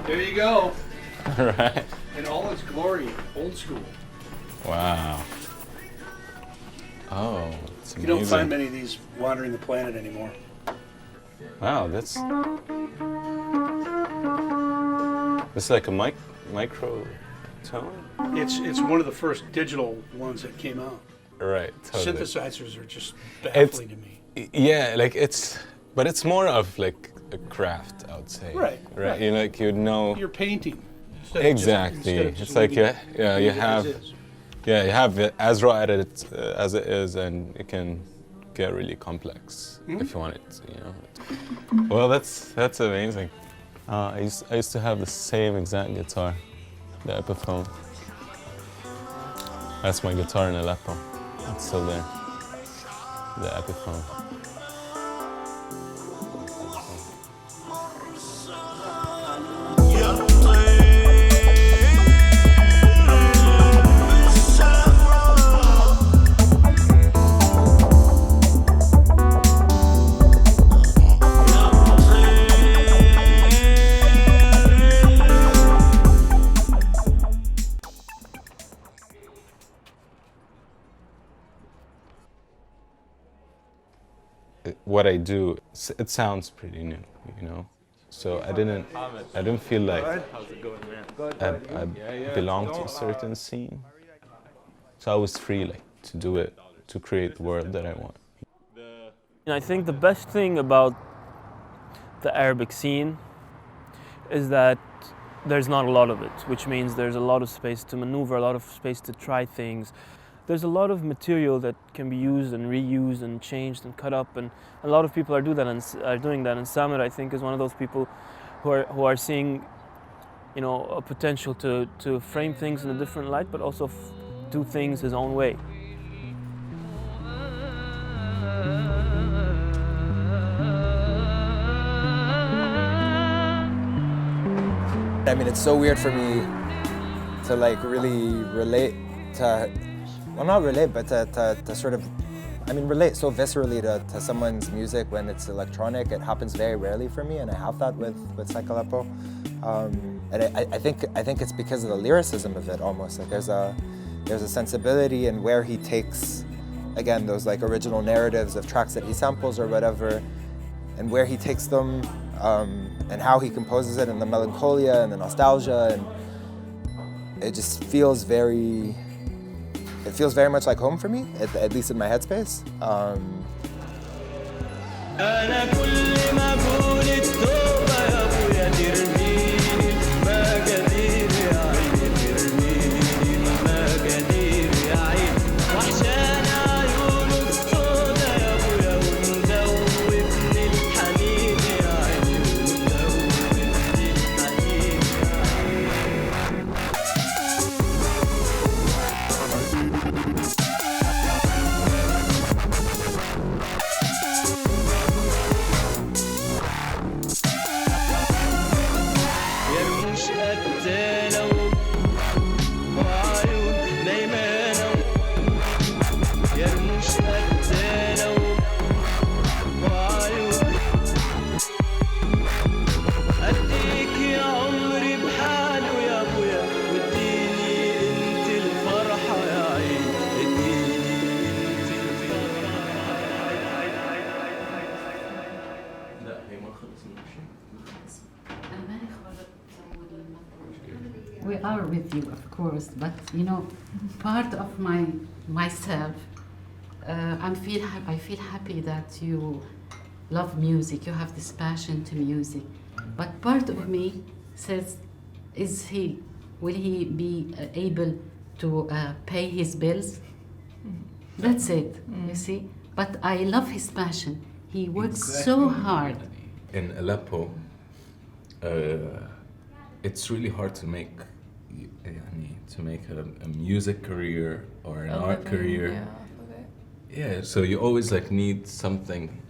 There you go. Right. In all its glory, old school. Wow. Oh, it's amazing. You don't find many of these wandering the planet anymore. Wow, that's like a micro tone? It's one of the first digital ones that came out. Right, totally. Synthesizers are just baffling to me. Yeah, like but it's more of like a craft, I would say. Right. You know, like you know. You're painting. Exactly. It's like you have it as raw as it is, and it can get really complex if you want it. You know. Well, that's amazing. I used to have the same exact guitar, the Epiphone. That's my guitar in Aleppo. It's still there. The Epiphone. What I do, it sounds pretty new, you know. So I didn't feel like I belonged to a certain scene. So I was free, like, to do it, to create the world that I want. I think the best thing about the Arabic scene is that there's not a lot of it, which means there's a lot of space to maneuver, a lot of space to try things. There's a lot of material that can be used and reused and changed and cut up, and a lot of people are doing that. And Samer, I think, is one of those people who are seeing, you know, a potential to frame things in a different light, but also do things his own way. I mean, it's so weird for me to like really relate to. Well, not relate, but to sort of, I mean, relate so viscerally to someone's music when it's electronic. It happens very rarely for me, and I have that with Saem El Dahr. And I think it's because of the lyricism of it almost. Like there's a sensibility in where he takes, again, those like original narratives of tracks that he samples or whatever, and where he takes them, and how he composes it, and the melancholia and the nostalgia, and it just feels very. It feels very much like home for me, at least in my headspace. We are with you, of course, but you know, part of myself, I feel happy that you love music, you have this passion to music, but part of me says, will he be able to pay his bills? That's it, you see? But I love his passion. He works so hard. In Aleppo, it's really hard to make a music career or an art career. Yeah, so you always like need something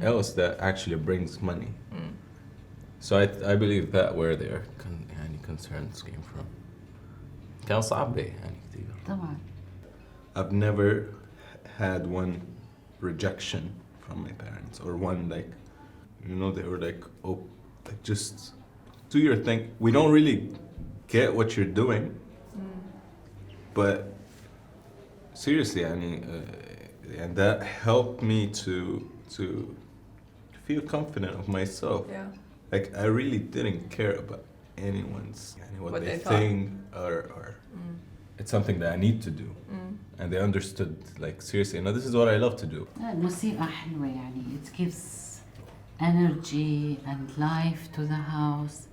else that actually brings money. So I believe that where their concerns came from. كان صعب يعني كتير. طبعا. I've never had one rejection from my parents or one like, you know, they were like, oh, like just do your thing. We don't really get what you're doing, but seriously, I mean, and that helped me to feel confident of myself. Yeah. Like I really didn't care about anyone's what they think or it's something that I need to do. And they understood, like seriously, no, this is what I love to do. الموسيقى حلوة يعني it gives energy and life to the house.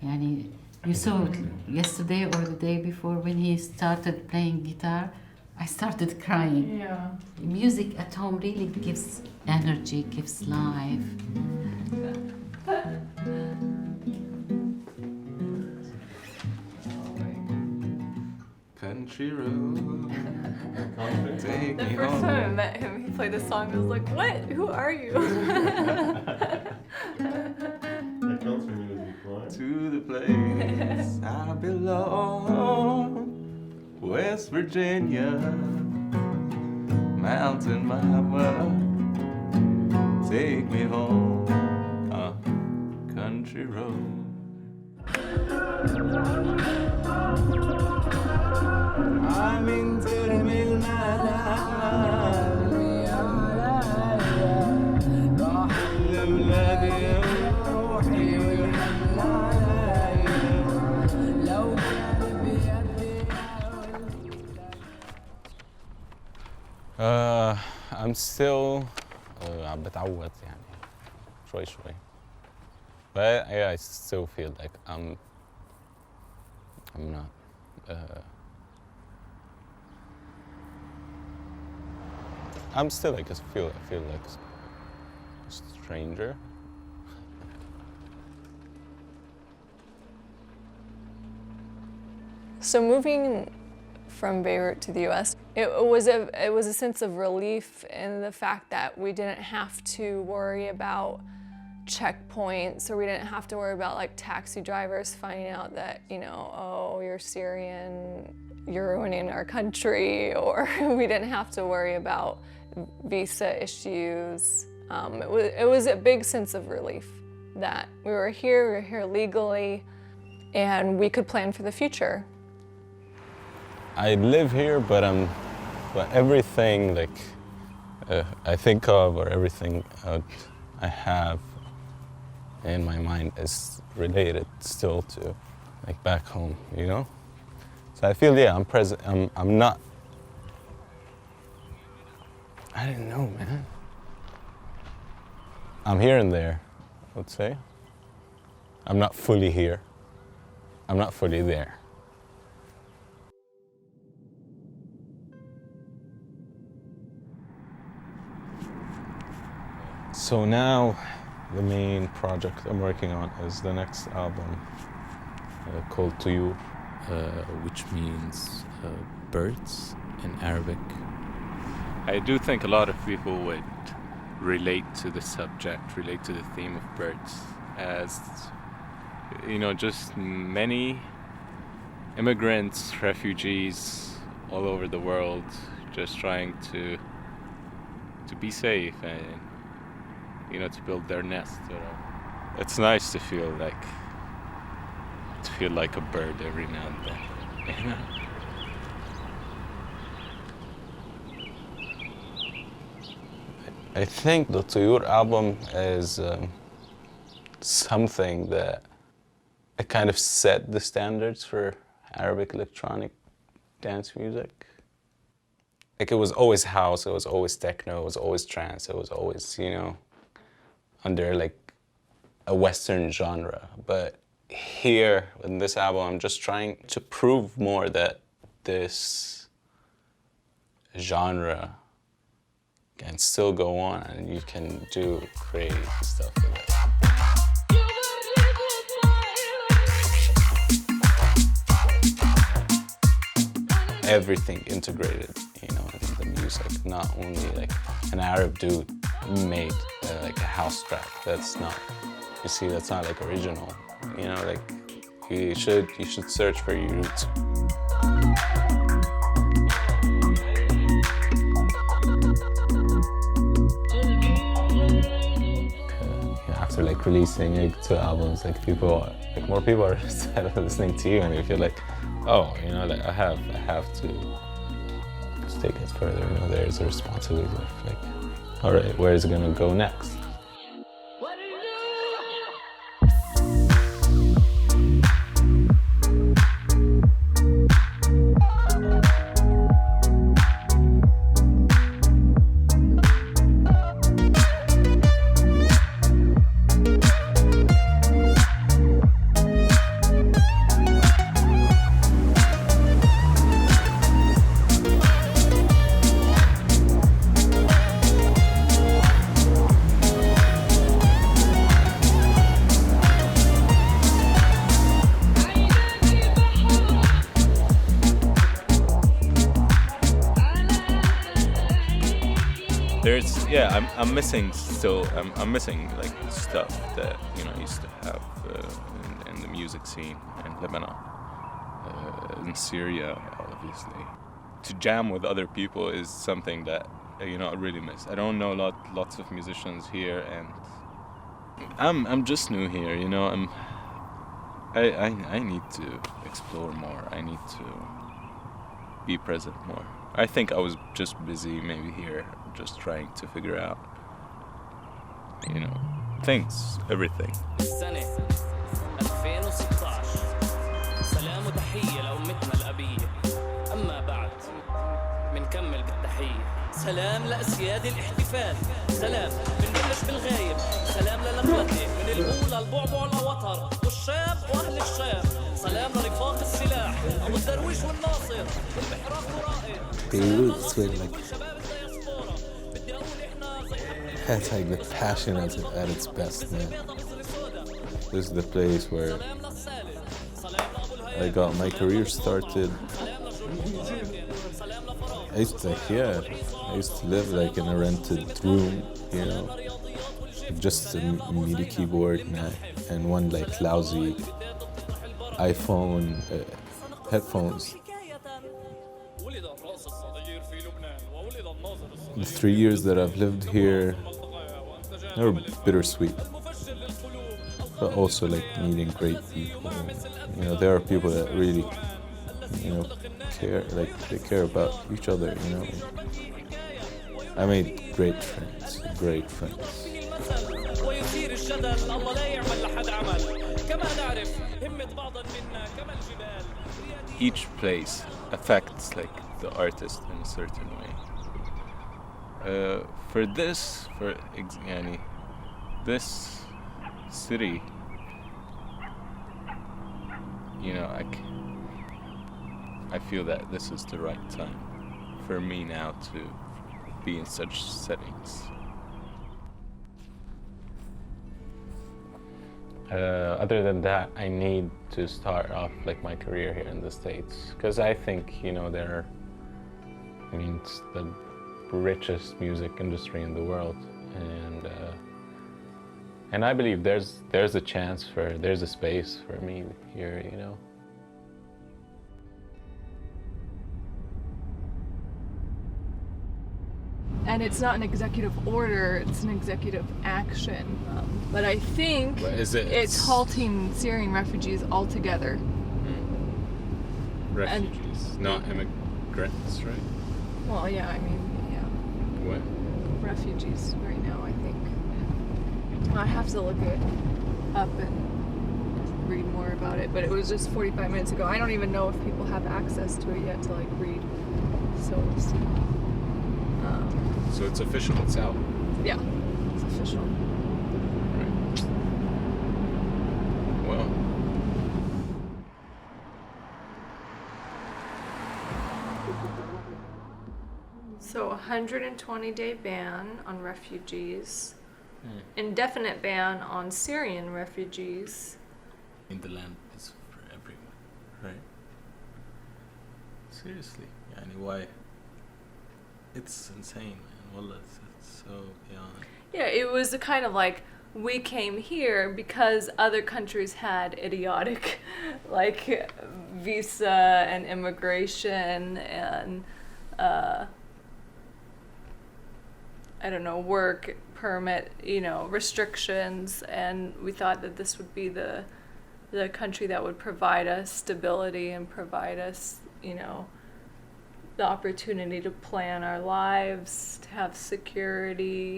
يعني you saw it yesterday or the day before when he started playing guitar, I started crying. Yeah. Music at home really gives energy, gives life. Country road, take The me first home. time I met him, he played this song. I was like, what? Who are you? To the place I belong, West Virginia, mountain mama, take me home, country road. I'm in ترمي الملال راح لبلادي روحي والحنايا لو كان بيدي I'm still عم بتعود يعني شوي شوي. But yeah, I still feel like I'm not I'm still like I feel like a stranger. So moving from Beirut to the U.S., it was a sense of relief in the fact that we didn't have to worry about checkpoints, or we didn't have to worry about like taxi drivers finding out that, you know, oh, you're Syrian, you're ruining our country, or we didn't have to worry about visa issues. It was a big sense of relief that we were here legally, and we could plan for the future. I live here, but everything like I think of, or everything I have in my mind is related still to like back home, you know? So I feel, yeah, I'm present. I'm not. I didn't know, man. I'm here and there, I would say. I'm not fully here. I'm not fully there. So now, the main project I'm working on is the next album called Toyour, which means birds in Arabic. I do think a lot of people would relate to the subject, relate to the theme of birds, as, you know, just many immigrants, refugees all over the world just trying to be safe and, you know, to build their nest. You know. It's nice to feel like a bird every now and then, you know. I think the Toyour album is something that it kind of set the standards for Arabic electronic dance music. Like it was always house, it was always techno, it was always trance, it was always, you know, under like a Western genre. But here in this album, I'm just trying to prove more that this genre can still go on and you can do crazy stuff with it. Everything integrated, you know, in the music, not only like an Arab dude made like a house track. That's not, you see, that's not like original, you know, like you should search for your roots. You have to like like releasing like 2 albums, like like more people are listening to you, and you feel like, oh, you know, like I have to just take it further. You know, there's a responsibility of like, all right, where is it gonna go next? I'm missing still. I'm missing like stuff that, you know, I used to have in the music scene in Lebanon, in Syria, obviously. To jam with other people is something that, you know, I really miss. I don't know lots of musicians here, and I'm just new here. You know, I need to explore more. I need to be present more. I think I was just busy maybe here, just trying to figure out, you know, things, everything. السنة 2016 سلام وتحية لأمتنا الأبية. أما بعد منكمل بالتحية. سلام لأسياد الاحتفال. سلام بنبلش بالغايب. سلام للغلطة من الأولى البعبع لوتر والشاب وأهل الشام. سلام لرفاق السلاح أبو الدرويش والناصر والبحراق ورائد. Beirut is like that's like the passion at its best, man. This is the place where I got my career started. I used to live like in a rented room, you know, just a MIDI keyboard and one like lousy iPhone headphones. The 3 years that I've lived here, they were bittersweet, but also like meeting great people. You know, there are people that really, you know, care, like they care about each other, you know. I made great friends. Each place affects like the artist in a certain way. For this city, you know, I feel that this is the right time for me now to be in such settings. Other than that, I need to start off like my career here in the States, because I think, you know, it's the richest music industry in the world, and I believe there's a space for me here, you know. And it's not an executive order, it's an executive action. But I think it's halting Syrian refugees altogether. Refugees, not immigrants, right? Well, yeah, I mean, yeah. What? Refugees right now, I think. I have to look it up and read more about it, but it was just 45 minutes ago. I don't even know if people have access to it yet to like read. So it's official, it's out. Yeah, it's official. Right. Well. So 120-day ban on refugees, indefinite ban on Syrian refugees. In the land is for everyone, right? Seriously, yani why? It's insane, man. Wallah, it's so beyond. Yeah, it was a kind of like, we came here because other countries had idiotic, like, visa and immigration and, I don't know, work permit, restrictions, and we thought that this would be the country that would provide us stability and provide us, the opportunity to plan our lives, to have security,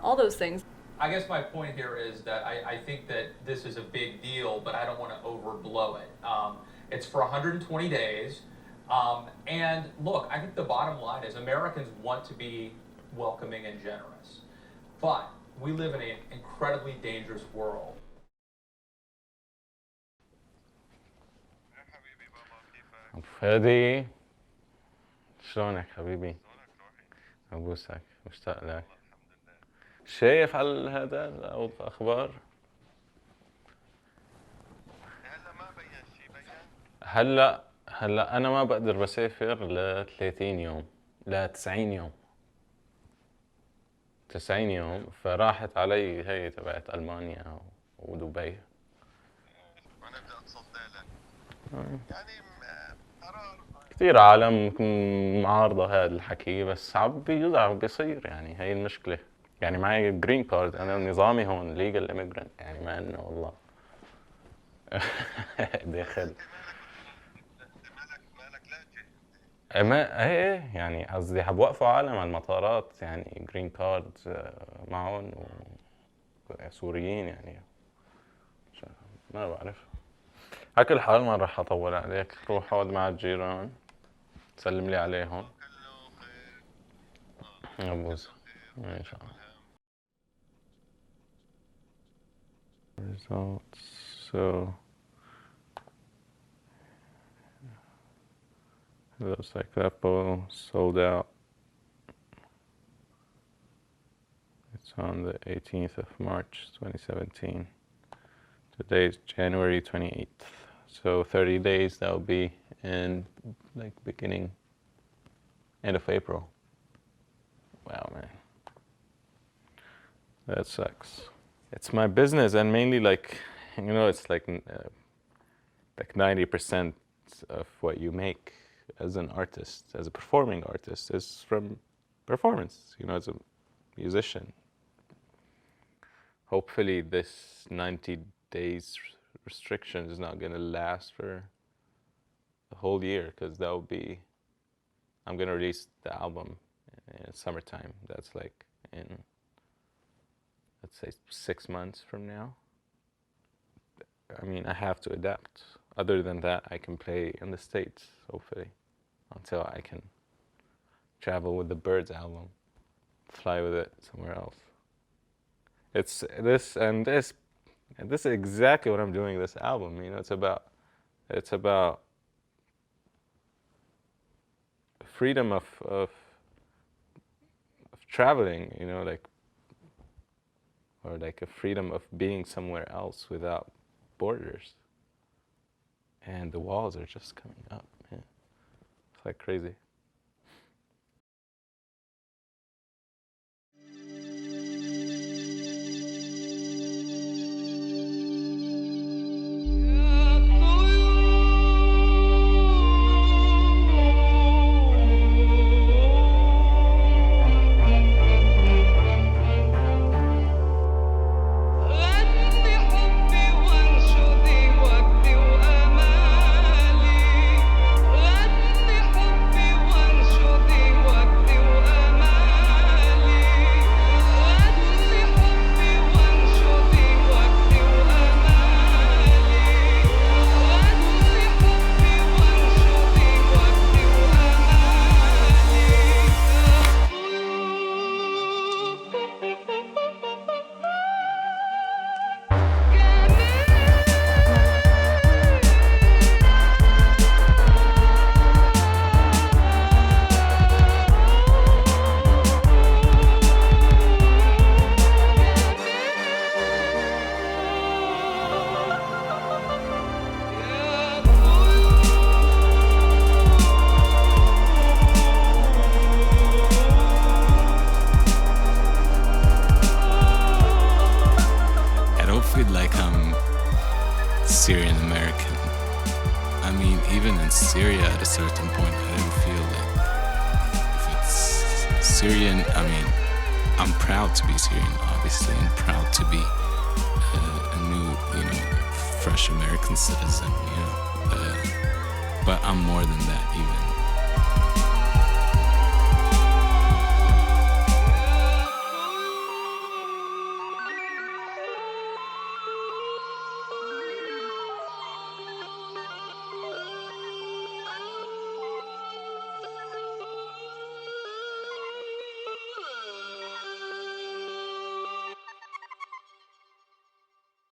all those things. I guess my point here is that I think that this is a big deal, but I don't want to overblow it. It's for 120 days. And look, I think the bottom line is Americans want to be welcoming and generous. But we live in an incredibly dangerous world. أبو فادي شلونك حبيبي؟ أبوسك مشتاق لك. شايف على هذا الأخبار؟ هلا أنا ما بقدر بسافر ل 30 يوم، ل 90 يوم. 90 يوم، فراحت علي هي تبعت ألمانيا ودبي. ونبدأ تصدى لك. يعني قرار كثير عالم معارضة هذا الحكي، بس عم بيصير يعني هي المشكلة. يعني معي جرين كارد، أنا نظامي هون ليجل immigrant، يعني ما إنه والله داخل. ايه يعني قصدي بوقفوا عالم على المطارات يعني جرين كارد معهم سوريين يعني ما بعرف. على كل حال ما راح اطول عليك، روح اقعد مع الجيران سلم لي عليهم. ابوس ان شاء الله. Results. So it looks like Aleppo sold out. It's on the 18th of March 2017. Today is January 28th. So 30 days, that'll be in like end of April. Wow, man. That sucks. It's my business, and mainly it's like 90% of what you make as an artist, as a performing artist, is from performance, as a musician. Hopefully this 90 days restriction is not going to last for the whole year, because I'm going to release the album in summertime. That's like in, let's say, 6 months from now. I mean, I have to adapt. Other than that, I can play in the States, hopefully, until I can travel with the Birds album, fly with it somewhere else. It's this is exactly what I'm doing this album. It's about freedom of traveling, or like a freedom of being somewhere else without borders. And the walls are just coming up, man. It's like crazy. Syrian American. I mean, even in Syria at a certain point, I didn't feel like if it's Syrian, I mean, I'm proud to be Syrian, obviously, and proud to be a new, fresh American citizen, but I'm more than that even.